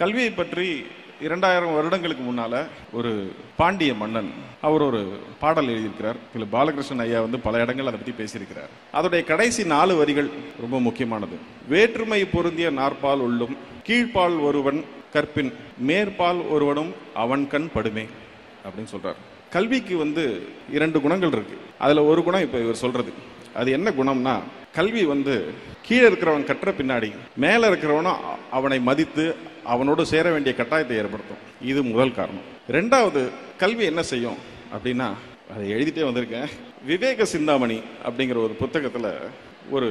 கல்வியை பற்றி 2000 வருடங்களுக்கு முன்னால ஒரு பாண்டிய மன்னன் அவர் ஒரு பாடல் எழுதியிருக்கிறார். திரு பாலகிருஷ்ணன் ஐயா பல இடங்கள் அதை பற்றி பேசியிருக்கிறார். அதோடைய கடைசி 4 வரிகள் ரொம்ப முக்கியமானது. வேற்றுமை பொருந்திய நாற்பால் உள்ளும் கீழ்ப்பால் ஒருவன் கற்பின் மேற்பால் ஒருவனும் அவன் கண் படுமே அப்படின்னு சொல்றார். கல்விக்கு 2 குணங்கள் இருக்கு. அதுல ஒரு குணம் இப்ப இவர் சொல்றது. அது என்ன குணம்னா, கல்வி கீழே இருக்கிறவன் கற்ற பின்னாடி மேல இருக்கிறவனும் அவனை மதித்து அவனோடு சேர வேண்டிய கட்டாயத்தை ஏற்படுத்தும். இது முதல் காரணம். 2வது, கல்வி என்ன செய்யும் அப்படின்னா, அதை எழுதிட்டே வந்திருக்கேன். விவேக சிந்தாமணி அப்படிங்கிற ஒரு புத்தகத்துல ஒரு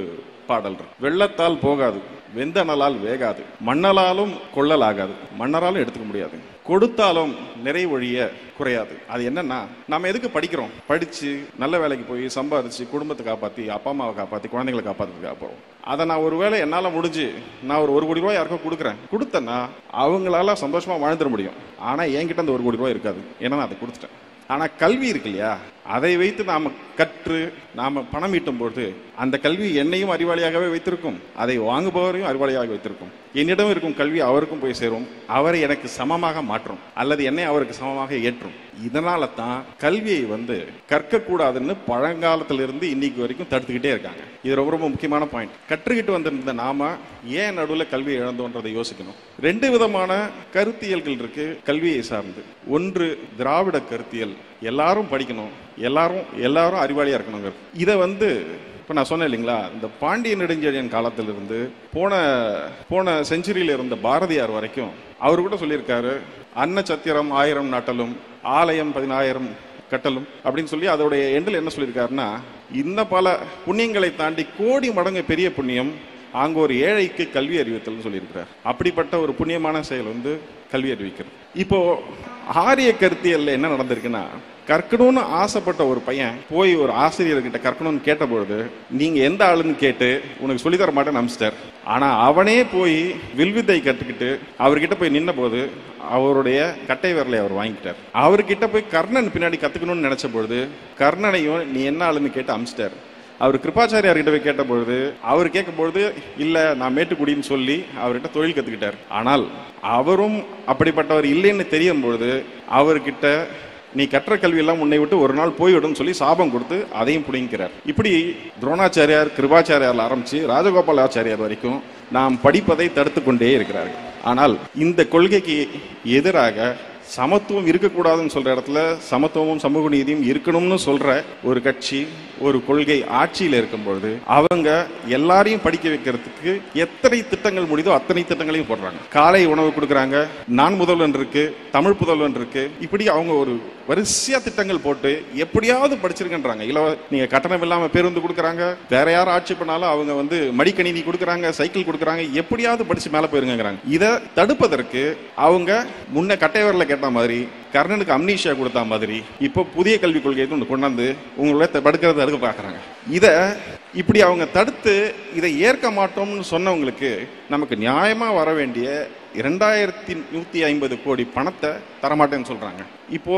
பாடல் இருக்கு. வெள்ளத்தால் போகாது, வெந்தனலால் வேகாது, மண்ணலாலும் கொள்ளல் ஆகாது, மன்னராலும் எடுத்துக்க முடியாது, கொடுத்தாலும் நிறைவொழிய குறையாது. அது என்னன்னா, நம்ம எதுக்கு படிக்கிறோம்? படிச்சு நல்ல வேலைக்கு போய் சம்பாதிச்சு குடும்பத்தை காப்பாற்றி அப்பா அம்மாவை காப்பாற்றி குழந்தைங்களை காப்பாற்றுறதுக்காக போகிறோம். அதை நான் ஒருவேளை என்னால் முடிஞ்சு நான் ஒரு 1 கோடி ரூபாய் யாருக்கோ கொடுத்தேன்னா அவங்களால சந்தோஷமா வாழ்ந்துட முடியும். ஆனால் என்கிட்ட அந்த 1 கோடி ரூபாய் இருக்காது, ஏன்னா நான் அதை கொடுத்துட்டேன். ஆனால் கல்வி இருக்கு இல்லையா, அதை வைத்து நாம் கற்று நாம் பணம் ஈட்டும் பொழுது அந்த கல்வி என்னையும் அறிவாளியாகவே வைத்திருக்கும், அதை வாங்குபவரையும் அறிவாளியாக வைத்திருக்கும். என்னிடம் இருக்கும் கல்வி அவருக்கும் போய் சேரும், அவரை எனக்கு சமமாக மாற்றும் அல்லது என்னை அவருக்கு சமமாக ஏற்றும். இதனால தான் கல்வியை கற்கக்கூடாதுன்னு பழங்காலத்திலிருந்து இன்னைக்கு வரைக்கும் தடுத்துக்கிட்டே இருக்காங்க. இது ரொம்ப ரொம்ப முக்கியமான பாயிண்ட். கற்றுக்கிட்டு வந்திருந்த நாம ஏன் நடுவில் கல்வியை இழந்தோன்றதை யோசிக்கணும். 2 விதமான கருத்தியல்கள் இருக்கு கல்வியை சார்ந்து. ஒன்று திராவிட கருத்தியல், எல்லாரும் படிக்கணும், எல்லாரும் அறிவாளியா இருக்கணும். இதை இப்ப நான் சொன்னேன் இல்லைங்களா, இந்த பாண்டிய நெடுஞ்செழியன் காலத்திலிருந்து போன செஞ்சுரியில இருந்த பாரதியார் வரைக்கும் அவரு கூட சொல்லியிருக்காரு, அன்ன சத்திரம் 1000 நாட்டலும் ஆலயம் 10000 கட்டலும் அப்படின்னு சொல்லி அதோடைய எண்டில் என்ன சொல்லியிருக்காருன்னா, இன்னும் பல புண்ணியங்களை தாண்டி கோடி மடங்கு பெரிய புண்ணியம் அங்க ஒரு ஏழைக்கு கல்வி அறிவித்தல் சொல்லியிருக்கிறார். அப்படிப்பட்ட ஒரு புண்ணியமான செயல் கல்வி அறிவிக்கிறது. இப்போ ஆரிய கருத்தியல்ல என்ன நடந்திருக்குன்னா, கற்கணும்னு ஆசைப்பட்ட ஒரு பையன் போய் ஒரு ஆசிரியர்கிட்ட கற்கணும்னு கேட்டபொழுது, நீங்க எந்த ஆளுன்னு கேட்டு உனக்கு சொல்லித்தர மாட்டேன்னு அனுப்பிச்சிட்டார். ஆனா அவனே போய் வில்வித்தை கற்றுக்கிட்டு அவர்கிட்ட போய் நின்ன போது அவருடைய கட்டை விரலை அவர் வாங்கிட்டார். அவர்கிட்ட போய் கர்ணன் பின்னாடி கத்துக்கணும்னு நினைச்ச பொழுது கர்ணனையும் நீ என்ன ஆளுன்னு கேட்டு அனுப்பிச்சிட்டார். அவர் கிருபாச்சாரியார்கிட்ட போய் கேட்ட பொழுது அவர் கேட்கும் பொழுது இல்ல நான் மேட்டுக்குடின்னு சொல்லி அவர்கிட்ட தொழில் கத்துக்கிட்டார். ஆனால் அவரும் அப்படிப்பட்டவர் இல்லைன்னு தெரியும் பொழுது அவர்கிட்ட நீ கற்ற கல்வி எல்லாம் உன்னை விட்டு ஒரு நாள் போய்விடும் சொல்லி சாபம் கொடுத்து அதையும் புடிங்கிறார். இப்படி துரோணாச்சாரியார் கிருபாச்சாரியார் ஆரம்பிச்சு ராஜகோபாலாச்சாரியார் வரைக்கும் நாம் படிப்பதை தடுத்து கொண்டே இருக்கிறார்கள். ஆனால் இந்த கொள்கைக்கு எதிராக சமத்துவம் இருக்கக்கூடாதுன்னு சொல்ற இடத்துல சமத்துவமும் சமூக நீதியும் இருக்கணும்னு சொல்ற ஒரு கட்சி ஒரு கொள்கை ஆட்சியில் இருக்கும் பொழுது அவங்க எல்லாரையும் படிக்க வைக்கிறதுக்கு எத்தனை திட்டங்கள் முடியுதோ அத்தனை திட்டங்களையும் போடுறாங்க. காலை உணவு கொடுக்குறாங்க, நான் முதல்வன் இருக்கு, தமிழ் புதல்வன் இருக்கு, இப்படி அவங்க ஒரு வரிசையா திட்டங்கள் போட்டு எப்படியாவது படிச்சிருக்கன்றாங்க. நீங்க கட்டணம் இல்லாம பேருந்து கொடுக்குறாங்க, வேற யாரும் ஆட்சி பண்ணாலும் அவங்க மடிக்கணினி கொடுக்குறாங்க, சைக்கிள் கொடுக்குறாங்க, எப்படியாவது படிச்சு மேல போயிருங்கிறாங்க. இதை தடுப்பதற்கு அவங்க முன்ன கட்டைவரில் கேட்ட மாதிரி கர்ணனுக்கு அம்னீஷியா கொடுத்த மாதிரி இப்போ புதிய கல்விக் கொள்கையை கொண்டாந்து உங்களை தடுக்கிறது தடுக்க பார்க்குறாங்க. இதை இப்படி அவங்க தடுத்து இதை ஏற்க மாட்டோம்னு சொன்னவங்களுக்கு நமக்கு நியாயமா வர வேண்டிய 2150 கோடி பணத்தை தரமாட்டேன்னு சொல்றாங்க. இப்போ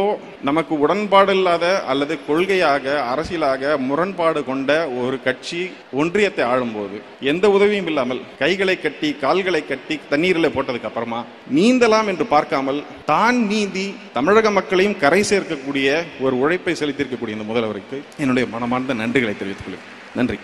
நமக்கு உடன்பாடு இல்லாத அல்லது கொள்கையாக அரசியலாக முரண்பாடு கொண்ட ஒரு கட்சி ஒன்றியத்தை ஆளும்போது எந்த உதவியும் இல்லாமல் கைகளை கட்டி கால்களை கட்டி தண்ணீரில் போட்டதுக்கு அப்புறமா நீந்தலாம் என்று பார்க்காமல் தான் நீந்தி தமிழக மக்களையும் கரை சேர்க்கக்கூடிய ஒரு உழைப்பை செலுத்தியிருக்கக்கூடிய இந்த முதல்வருக்கு என்னுடைய மனமார்ந்த நன்றிகளை தெரிவித்துக் கொள்கிறேன். நன்றி.